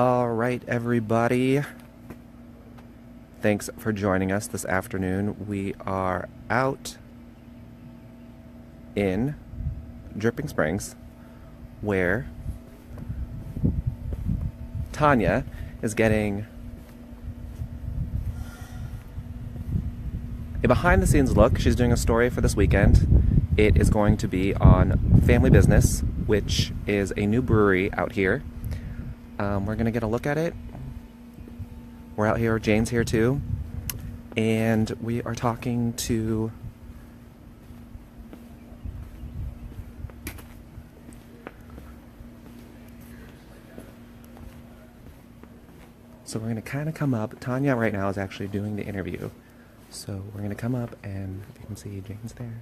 All right, everybody. Thanks for joining us this afternoon. We are out in Dripping Springs where Tanya is getting a behind the scenes look. She's doing a story for this weekend. It is going to be on Family Business, which is a new brewery out here. We're going to get a look at it. We're out here, Jane's here too, and we are talking to so we're going to kind of come up. Tanya right now is actually doing the interview. So we're going to come up, and you can see Jane's there,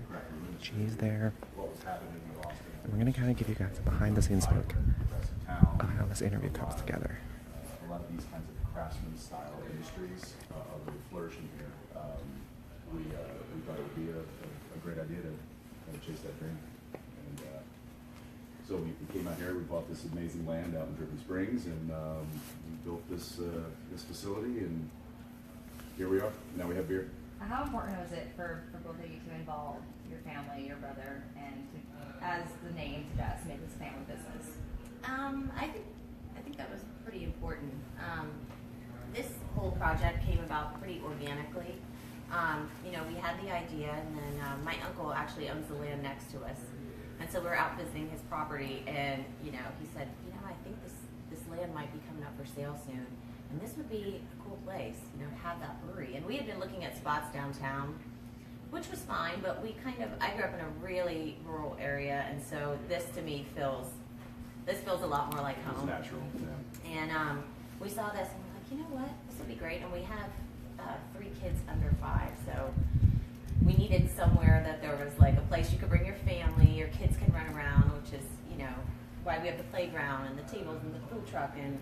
she's there, and we're going to kind of give you guys a behind the scenes look of how this interview comes together. A lot of these kinds of craftsman style industries are really flourishing here. We thought it would be a great idea to kind of chase that dream. And so we came out here, we bought this amazing land out in Dripping Springs, and we built this facility, and here we are. Now we have beer. How important was it for both of you to involve your family, your brother, and to, as the name suggests, make this family business? I think that was pretty important. This whole project came about pretty organically. We had the idea, and then my uncle actually owns the land next to us, and so we were out visiting his property, and he said, I think this land might be coming up for sale soon, and this would be a cool place, to have that brewery. And we had been looking at spots downtown, which was fine, but I grew up in a really rural area, and so this to me feels a lot more like home. It's natural. Yeah. And we saw this, and we're like, you know what, this would be great. And we have 3 kids under 5, so we needed somewhere that there was like a place you could bring your family, your kids can run around, which is, why we have the playground and the tables and the food truck. And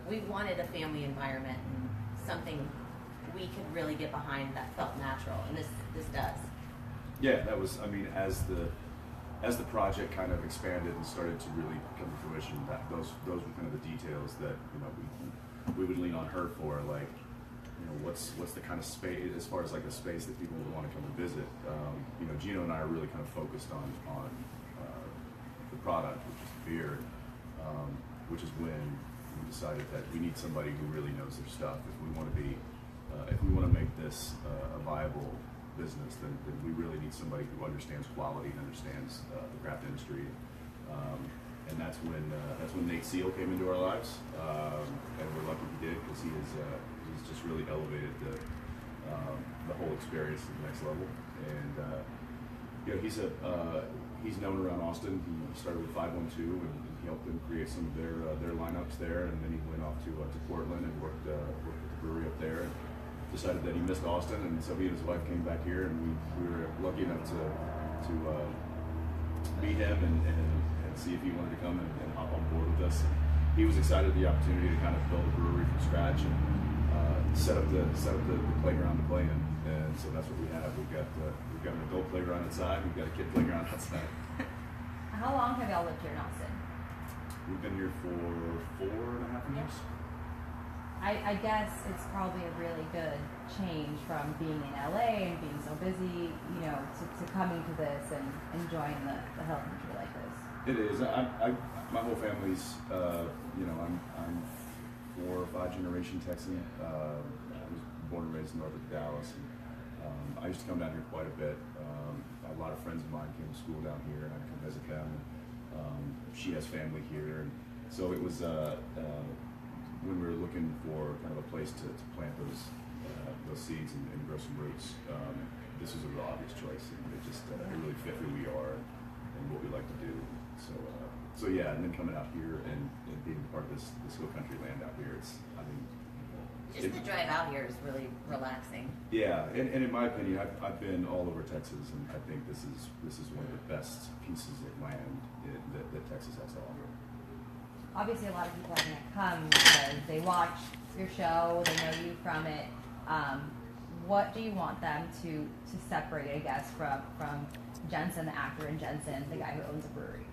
we wanted a family environment and something we could really get behind that felt natural, and this does. Yeah, that was, as the project kind of expanded and started to really come to fruition, those were kind of the details that we would lean on her for, like what's the kind of space, as far as like a space that people would want to come and visit. Gino and I are really kind of focused on the product, which is beer, which is when we decided that we need somebody who really knows their stuff. If we want to make this a viable business, then we really need somebody who understands quality and understands the craft industry, and that's when Nate Seal came into our lives, and we're lucky he did, because he's just really elevated the whole experience to the next level. And he's known around Austin. He started with 512, and he helped them create some of their lineups there, and then he went off to Portland and worked with the brewery up there. Decided that he missed Austin, and so he and his wife came back here, and we were lucky enough to meet him and see if he wanted to come and hop on board with us. He was excited at the opportunity to kind of build a brewery from scratch and set up the playground to play in, and so that's what we have. We've got an adult playground inside. We've got a kid playground outside. How long have y'all lived here in Austin? We've been here for 4.5 years. I guess it's probably a really good change from being in LA and being so busy, to coming to this and enjoying the hill country like this. It is. My whole family's, I'm 4 or 5 generation Texan. I was born and raised north of Dallas. And, I used to come down here quite a bit. A lot of friends of mine came to school down here, and I'd come visit them. She has family here, and so it was. When we were looking for kind of a place to plant those seeds and grow some roots, this was a real obvious choice, and it really fit who we are and what we like to do. So yeah, and then coming out here and being part of this hill country land out here, Just the drive out here is really relaxing. Yeah, and in my opinion, I've been all over Texas, and I think this is one of the best pieces of land that Texas has to offer. Obviously, a lot of people are going to come because they watch your show, they know you from it. What do you want them to separate, I guess, from Jensen, the actor, and Jensen, the guy who owns a brewery?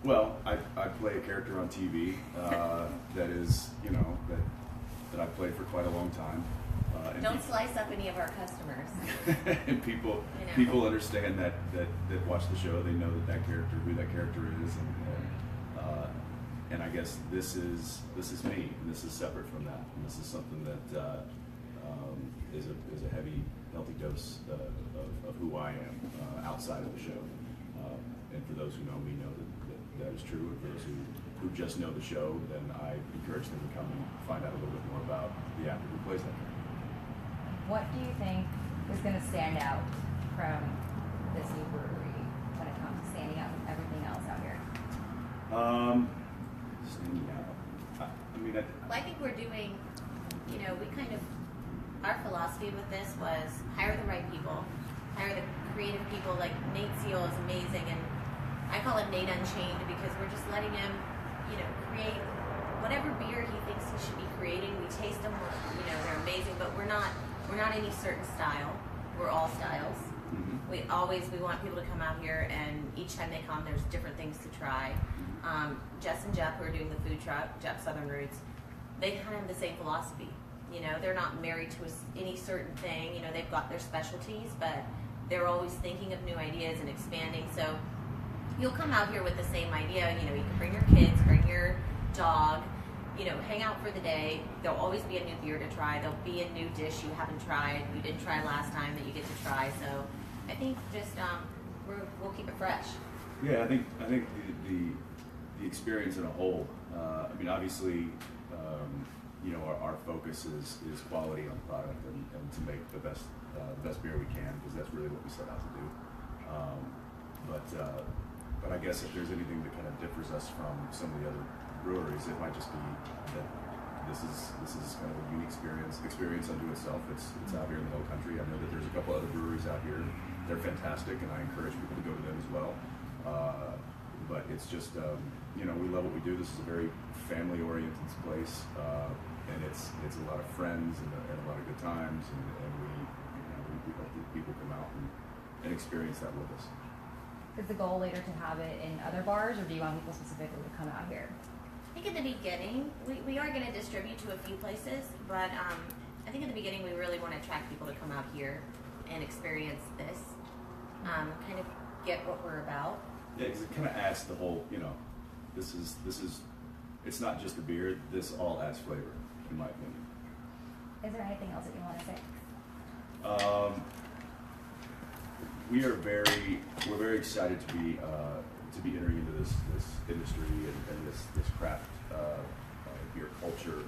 Well, I play a character on TV that is, you know, that I've played for quite a long time. And Don't slice up any of our customers. and people You know. people understand that watch the show. They know who that character is, and I guess this is me, and this is separate from that, and this is something that is a heavy, healthy dose of who I am outside of the show. And for those who know me, know that is true. And for those who just know the show, then I encourage them to come and find out a little bit more about the actor who plays that character. What do you think is going to stand out from this new brewery when it comes to standing out from everything else out here? Standing out. I mean, Well, I think we're doing, you know, we kind of, our philosophy with this was hire the right people, hire the creative people. Like Nate Seal is amazing, and I call him Nate Unchained because we're just letting him, you know, create whatever beer he thinks he should be creating. We taste them, you know, they're amazing, but we're not any certain style. We're all styles. Mm-hmm. We want people to come out here, and each time they come, there's different things to try. Jess and Jeff, who are doing the food truck, Jeff Southern Roots, they kind of have the same philosophy. You know, they're not married to any certain thing. You know, they've got their specialties, but they're always thinking of new ideas and expanding. So you'll come out here with the same idea. You know, you can bring your kids, bring your dog, you know, hang out for the day. There'll always be a new beer to try. There'll be a new dish you haven't tried, you didn't try last time, that you get to try. So I think just we'll keep it fresh. Yeah, I think the experience in a whole. I mean, obviously, you know, our focus is quality on the product and to make the best beer we can, because that's really what we set out to do. But I guess if there's anything that kind of differs us from some of the other breweries, it might just be that this is kind of a unique experience unto itself. It's out here in the whole country. I know that there's a couple other breweries out here. They're fantastic, and I encourage people to go to them as well. But it's just, you know, we love what we do. This is a very family-oriented place, and it's a lot of friends and a lot of good times, and we hope that people come out and experience that with us. Is the goal later to have it in other bars, or do you want people specifically to come out here? I think in the beginning, we are going to distribute to a few places, but I think in the beginning we really want to attract people to come out here and experience this, kind of get what we're about. Yeah, because it kind of adds the whole, you know, this is, it's not just a beer, this all adds flavor, in my opinion. Is there anything else that you want to say? We're very excited to be entering into this industry and this craft beer culture.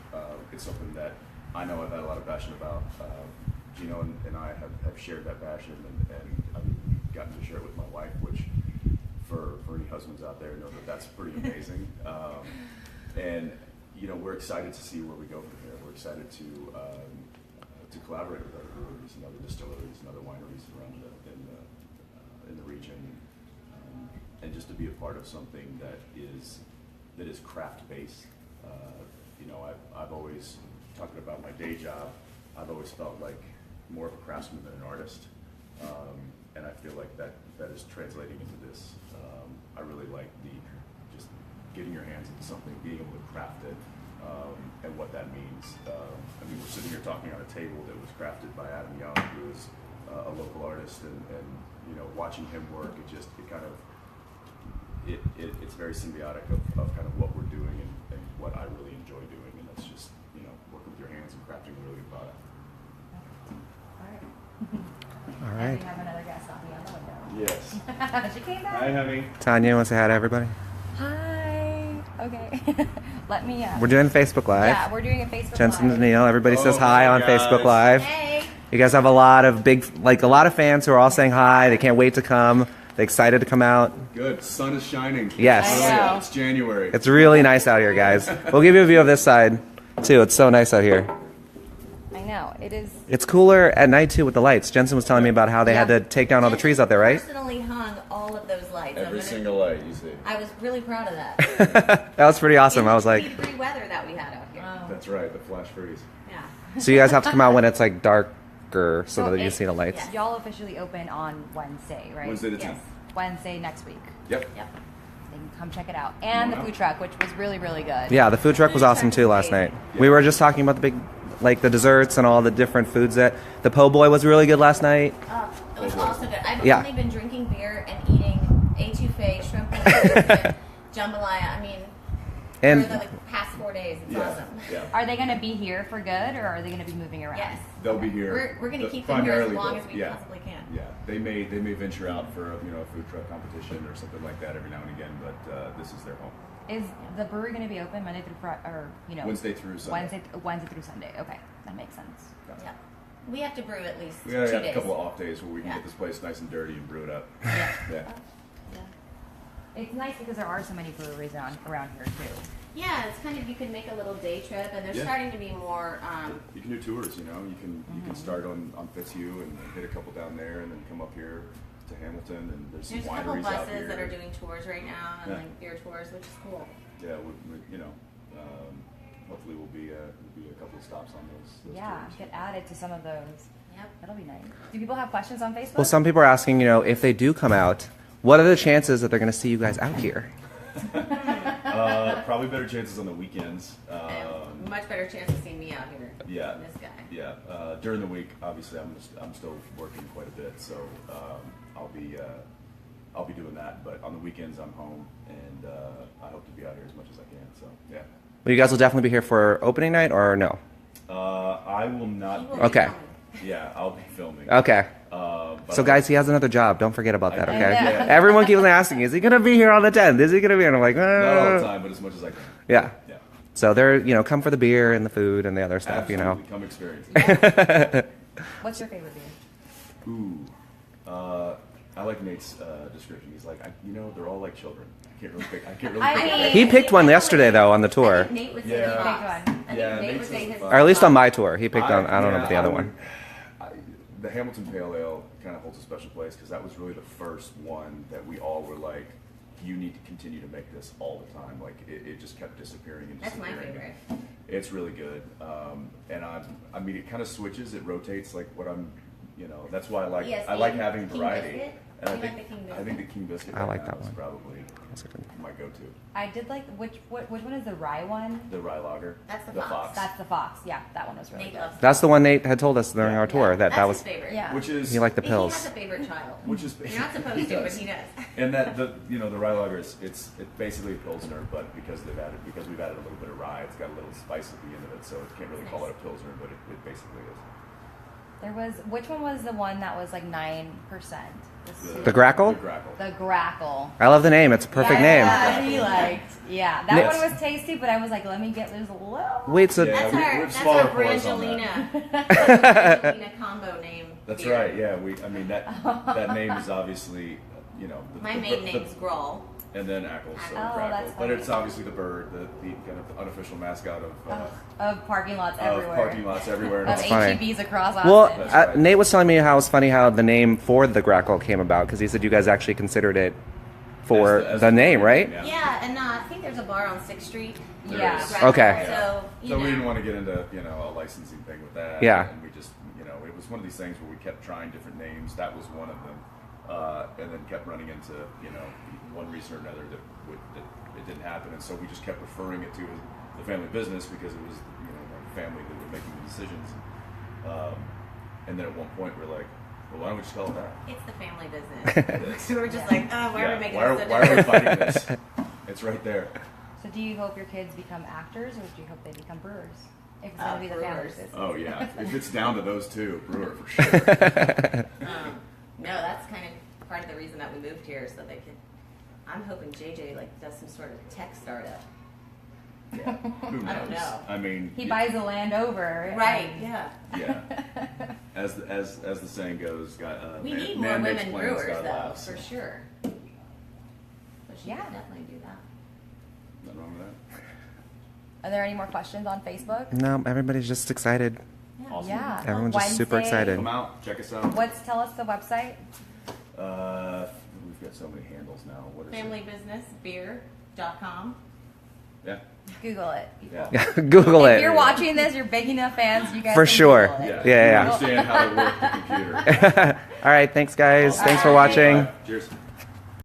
It's something that I know I've had a lot of passion about. Gino and I have shared that passion, and I've gotten to share it with my wife, which for any husbands out there know that that's pretty amazing. And you know, we're excited to see where we go from here. We're excited to collaborate with other breweries and other distilleries and other wineries around in the region, and just to be a part of something that is craft based. You know, I've always, talking about my day job, I've always felt like more of a craftsman than an artist, and I feel like that is translating into this. I really like just getting your hands into something, being able to craft it, and what that means. I mean, we're sitting here talking on a table that was crafted by Adam Young, who is a local artist, and you know, watching him work, it's very symbiotic of kind of what we're doing and what I really enjoy doing, and that's just, you know, working with your hands and crafting a really good product. All right. All right. We have another guest knocking on the window. Yes. She came back. Hi, honey. Tanya, want to say hi to everybody? Hi. Okay. Let me. We're doing Facebook Live. Yeah, we're doing a Facebook Jensen Live. Danneel, everybody says Oh hi my on gosh. Facebook Live. Hey. You guys have a lot of a lot of fans who are all saying hi. They can't wait to come. They're excited to come out. Good. Sun is shining. Yes. I know. It's January. It's really nice out here, guys. We'll give you a view of this side, too. It's so nice out here. I know it is. It's cooler at night, too, with the lights. Jensen was telling me about how they had Yeah. to take down all the trees out there, right? Personally hung all of those lights. Every single light you see. I was really proud of that. That was pretty awesome. In I was the like, 50-degree weather that we had out here. That's right. The flash freeze. Yeah. so you guys have to come out when it's like darker so that you it- see the lights. yeah. Y'all officially open on Wednesday, right? Wednesday the 10th. Yes. Wednesday next week. Yep. Yep. can come check it out. And the food truck, which was really, really good. Yeah, the food truck was awesome too last night. We were just talking about the big, like the desserts and all the different foods that the po' boy was really good last night. It was also good. I've Yeah. only been drinking beer and eating etouffee, shrimp and jambalaya. I mean, And for the past 4 days, it's awesome. Yeah. Are they going to be here for good, or are they going to be moving around? Yes. They'll be here. We're going to keep them here as primarily long they'll- as we yeah. possibly can. Yeah, they may venture out for a food truck competition or something like that every now and again, but this is their home. Is the brewery going to be open Monday through Friday, or Wednesday through Sunday. Wednesday through Sunday? Okay, that makes sense. Yeah. We have to brew at least We 2 gotta days. have a couple of off days where we can Yeah. get this place nice and dirty and brew it up. Yeah. Yeah. It's nice because there are so many breweries around here too. Yeah, it's kind of, you can make a little day trip, and there's Yeah. starting to be more. You can do tours, you know. You can start on Fitzhugh and hit a couple down there, and then come up here to Hamilton, and there's some There's a couple wineries out buses here. that are doing tours right now, and Yeah. like beer tours, which is cool. Yeah, hopefully we'll be a couple of stops on those Yeah, tours. get added to some of those. Yep. That'll be nice. Do people have questions on Facebook? well, some people are asking, if they do come out, what are the chances that they're going to see you guys out here? Probably better chances on the weekends. And much better chance of seeing me out here. Yeah. Than this guy. Yeah, during the week, obviously, I'm still working quite a bit, so I'll be doing that. But on the weekends, I'm home, and I hope to be out here as much as I can. So yeah. Well, you guys will definitely be here for opening night, or no? I will not. He Be, will be Okay. filming. yeah, I'll be filming. Okay. But So, guys, he has another job. Don't forget about that, I- okay? yeah. Everyone keeps asking, is he going to be here on the 10th? Is he going to be here? And I'm like, not all the time, but as much as I can. Yeah. Yeah. So they're, come for the beer and the food and the other stuff, Absolutely. Come experience it. What's your favorite beer? Ooh. I like Nate's description. He's like, they're all like children. I can't really pick. I can't really I pick. mean- He picked one yesterday, though, on the I tour. think Nate would say Yeah. the He Fox. picked one. I think Yeah, Nate Nate would says say the his. Fox. Or at least on my tour. He picked on, I don't know about the I other would- one. The Hamilton Pale Ale kind of holds a special place because that was really the first one that we all were like, you need to continue to make this all the time. Like it just kept disappearing and That's my disappearing. favorite. It's really good, and I mean, it kind of switches. It rotates like what I'm, That's why Yes, I like and having King variety. Biscuit? And I You like think the King I think the King Biscuit. I right like now that is one. probably my go-to. I did like which one is the rye one? The Rye Lager. That's the Fox. That's the Fox. Yeah, that one was really Nate good. loves. That's the one Nate had told us during Yeah. our tour. That That's was his favorite. Yeah. Which is he liked the He pills. has a favorite child. Which is You're not supposed he to, but does. he does. And that the Rye Lager is it's basically a pilsner, but because we've added a little bit of rye, it's got a little spice at the end of it, so it can't really call it a pilsner, but it basically is. There was which one was the one that was like 9%? The Grackle? The Grackle. The Grackle. I love the name. It's a perfect Yeah, name. he liked. Yeah, that Yes. one was tasty, but I was like, let me get there's a little. Wait, so Yeah. That's we have our smaller pours on that. Brangelina combo name. That's beer. right. Yeah, that name is obviously My maiden name is Grohl. and then Ackles, so Oh, Grackle. that's But funny. it's obviously the bird, the kind of unofficial mascot Of parking lots of everywhere. parking lots everywhere. Of And That's funny. HEBs across Austin. well, That's right. Nate was telling me how it was funny how the name for the Grackle came about because he said you guys actually considered it for As the name, right? Yeah. Yeah, and I think there's a bar on 6th Street. There Yeah. is. Grackle, Okay. So, you So know. we didn't want to get into a licensing thing with that. Yeah. And we just it was one of these things where we kept trying different names. That was one of them, and then kept running into one reason or another that it didn't happen, and so we just kept referring it to the family business because it was our family that were making the decisions. And then at one point we're like, well, why don't we just call it that? It's the family business. So we're just like, oh, why are we making why this so why are we different? fighting this? It's right there. So do you hope your kids become actors, or do you hope they become brewers? If it's going to be the family Brewers. business. Oh yeah, if it's down to those two, brewer for sure. No, that's kind of part of the reason that we moved here, so they could. I'm hoping JJ does some sort of tech startup. Yeah. Who knows? I don't know. I mean, He buys the land over. Right? and- Yeah. Yeah. As the saying goes, We man- need man more makes women plans, brewers, God though, laughs. for sure. So she Yeah. could definitely do that. Nothing wrong with that. Are there any more questions on Facebook? No, everybody's just excited. Awesome. Yeah. Everyone's just super Wednesday- excited. Come out, check us out. Tell us the website? We've got so many handles now. What is Familybusinessbeer.com. it? Yeah. Google it. people. Yeah. Google If it. you're watching this, you're big enough fans. You guys For can sure. Google it. Yeah, You yeah. understand how to work the computer. All right, thanks, guys. Thanks for Bye. watching. Cheers.